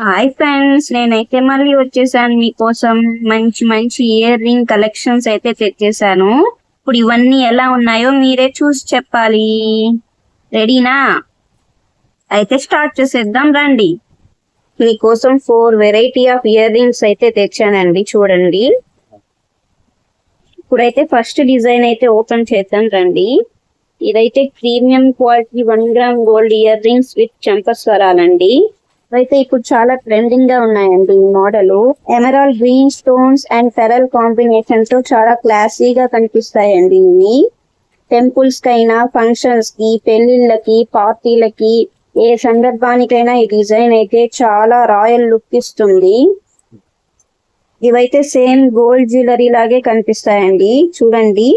Hi friends, నేనైతే మళ్ళీ వచ్చేసాను మీకోసం మంచి మంచి ఇయర్ రింగ్ కలెక్షన్స్ అయితే తెచ్చేసాను. ఇప్పుడు ఇవన్నీ ఎలా ఉన్నాయో మీరే చూసి చెప్పాలి. రెడీనా? అయితే స్టార్ట్ చేసేద్దాం రండి. మీకోసం 4 వెరైటీ ఆఫ్ ఇయర్ రింగ్స్ అయితే తెచ్చానండి, చూడండి. ఇప్పుడైతే ఫస్ట్ డిజైన్ అయితే ఓపెన్ చేద్దాం రండి. ఇదైతే premium quality 1 gram gold ear rings with చంపస్వరాలండి. అయితే ఇప్పుడు చాలా ట్రెండింగ్ గా ఉన్నాయండి ఈ model. Emerald green stones and pearl combination తో చాలా క్లాసీగా కనిపిస్తాయండి ఇవి. టెంపుల్స్ కైనా, ఫంక్షన్స్ కి, పెళ్లిళ్ళకి, పార్టీలకి, ఏ సందర్భానికైనా ఈ డిజైన్ అయితే చాలా రాయల్ లుక్ ఇస్తుంది. ఇవైతే సేమ్ గోల్డ్ జ్యువెలరీ లాగే కనిపిస్తాయండి. చూడండి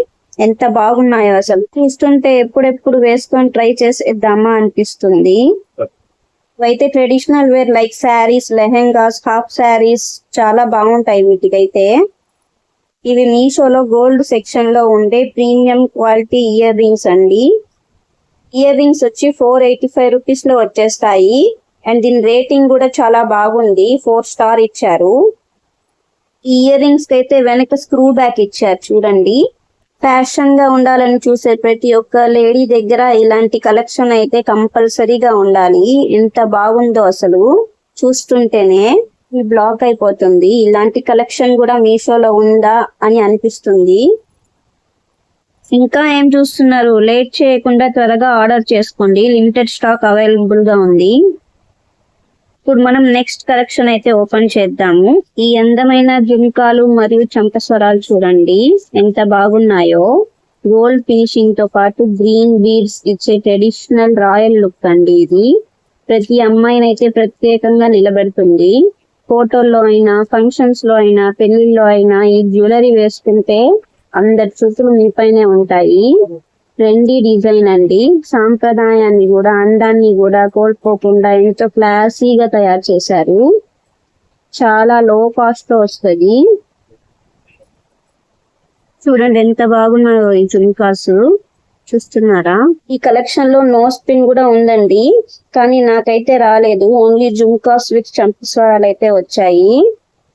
ఎంత బాగున్నాయో, అసలు చూస్తుంటే ఎప్పుడెప్పుడు వేసుకొని ట్రై చేసేద్దామా అనిపిస్తుంది. ఇవైతే traditional wear like saris, lehengas, half saris చాలా బాగుంటాయి వీటికైతే. ఇవి మీషోలో గోల్డ్ సెక్షన్ లో ఉండే ప్రీమియం క్వాలిటీ ఇయర్ రింగ్స్ అండి. ఇయర్ రింగ్స్ వచ్చి 485 రూపీస్ లో వచ్చేస్తాయి. అండ్ దీని రేటింగ్ కూడా చాలా బాగుంది, 4 స్టార్ ఇచ్చారు. ఈ ఇయర్ రింగ్స్ కి అయితే వెనక స్క్రూ బ్యాక్ ఇచ్చారు చూడండి. ఫ్యాషన్ గా ఉండాలని చూసే ప్రతి ఒక్క లేడీ దగ్గర ఇలాంటి కలెక్షన్ అయితే కంపల్సరీగా ఉండాలి. ఎంత బాగుందో అసలు, చూస్తుంటేనే ఈ బ్లాక్ అయిపోతుంది. ఇలాంటి కలెక్షన్ కూడా మీషోలో ఉందా అని అనిపిస్తుంది. ఇంకా ఏం చూస్తున్నారు? లేట్ చేయకుండా త్వరగా ఆర్డర్ చేసుకోండి, లిమిటెడ్ స్టాక్ అవైలబుల్ గా ఉంది. ఇప్పుడు మనం నెక్స్ట్ కలెక్షన్ అయితే ఓపెన్ చేద్దాము. ఈ అందమైన జుంకాలు మరియు చంపస్వరాలు చూడండి ఎంత బాగున్నాయో. గోల్డ్ ఫినిషింగ్ తో పాటు గ్రీన్ బీడ్స్ ఇచ్చే ట్రెడిషనల్ రాయల్ లుక్ అండి ఇది. ప్రతి అమ్మాయినైతే ప్రత్యేకంగా నిలబెడుతుంది. ఫోటోల్లో అయినా, ఫంక్షన్స్ లో అయినా, పెళ్లిలో అయినా ఈ జ్యువెలరీ వేసుకుంటే అందరి చూపులు మీపైనే ఉంటాయి. ట్రెండీ డిజైన్ అండి. సాంప్రదాయాన్ని కూడా, అందాన్ని కూడా కోల్పోకుండా ఎంతో క్లాసీగా తయారు చేశారు. చాలా లో కాస్ట్ లో వస్తుంది. చూడండి ఎంత బాగున్నాయో ఈ జుమ్కాస్, చూస్తున్నారా? ఈ కలెక్షన్ లో నోస్ పిన్ కూడా ఉందండి, కానీ నాకైతే రాలేదు. ఓన్లీ జుమ్కాస్ విత్ చంపస్వరాలు అయితే వచ్చాయి.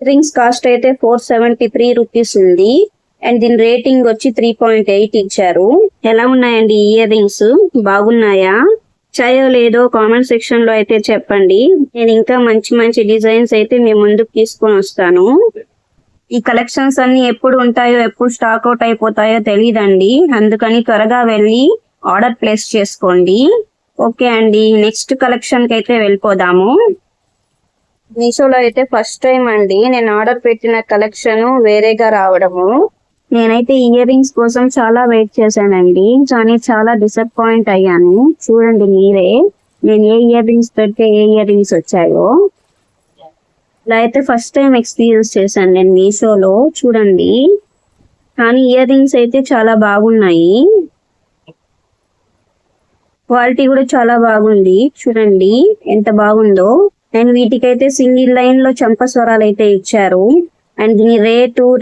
రింగ్స్ కాస్ట్ అయితే 473 రూపీస్ ఉంది. అండ్ దీని రేటింగ్ వచ్చి 3.8 ఇచ్చారు. ఎలా ఉన్నాయండి ఇయర్ రింగ్స్? బాగున్నాయా? చాయో లేదో కామెంట్ సెక్షన్ లో అయితే చెప్పండి. నేను ఇంకా మంచి మంచి డిజైన్స్ అయితే మీ ముందుకు తీసుకొని వస్తాను. ఈ కలెక్షన్స్ అన్ని ఎప్పుడు ఉంటాయో, ఎప్పుడు స్టాక్ అవుట్ అయిపోతాయో తెలియదండి. అందుకని త్వరగా వెళ్ళి ఆర్డర్ ప్లేస్ చేసుకోండి. ఓకే అండి, నెక్స్ట్ కలెక్షన్ కి అయితే వెళ్ళిపోదాము. మీషోలో అయితే ఫస్ట్ టైం అండి నేను ఆర్డర్ పెట్టిన కలెక్షన్ వేరేగా రావడము. నేనైతే ఇయర్ రింగ్స్ కోసం చాలా వెయిట్ చేశానండి, కానీ చాలా డిసప్పాయింట్ అయ్యాను. చూడండి మీరే, నేను ఏ ఇయర్ రింగ్స్ పెడితే ఏ ఇయర్ రింగ్స్ వచ్చాయో. ఇలా అయితే ఫస్ట్ టైం ఎక్స్పీరియన్స్ చేశాను నేను మీషోలో. చూడండి, కానీ ఇయర్ రింగ్స్ అయితే చాలా బాగున్నాయి. క్వాలిటీ కూడా చాలా బాగుంది. చూడండి ఎంత బాగుందో. అండ్ వీటికైతే సింగిల్ లైన్ లో చంపస్వరాలు అయితే ఇచ్చారు. అండ్ దీని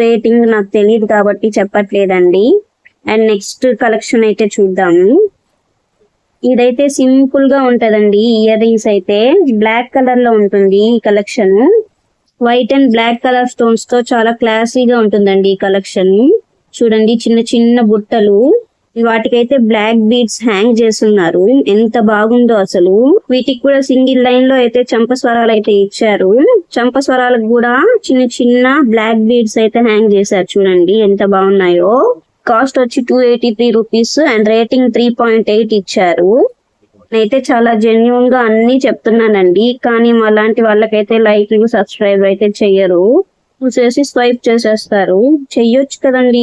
రేటింగ్ నాకు తెలియదు కాబట్టి చెప్పట్లేదండి. అండ్ నెక్స్ట్ కలెక్షన్ అయితే చూద్దాము. ఇదైతే సింపుల్ గా ఉంటదండి ఇయర్ రింగ్స్ అయితే. బ్లాక్ కలర్ లో ఉంటుంది ఈ collection. White and black colour stones తో చాలా క్లాసీగా ఉంటుందండి ఈ కలెక్షన్. చూడండి చిన్న చిన్న బుట్టలు, వాటికైతే బ్లాక్ బీడ్స్ హ్యాంగ్ చేస్తున్నారు. ఎంత బాగుందో అసలు. వీటికి కూడా సింగిల్ లైన్ లో అయితే చంపస్వరాలు అయితే ఇచ్చారు. చంపస్వరాలకు కూడా చిన్న చిన్న బ్లాక్ బీడ్స్ అయితే హ్యాంగ్ చేశారు. చూడండి ఎంత బాగున్నాయో. కాస్ట్ వచ్చి 283 రూపీస్ అండ్ రేటింగ్ 3.8 ఇచ్చారు. నేనైతే చాలా జెన్యూన్ గా అన్ని చెప్తున్నానండి, కానీ అలాంటి వాళ్ళకైతే లైక్, సబ్స్క్రైబ్ అయితే చెయ్యరు. చూసేసి స్వైప్ చేసేస్తారు. చెయ్యొచ్చు కదండి.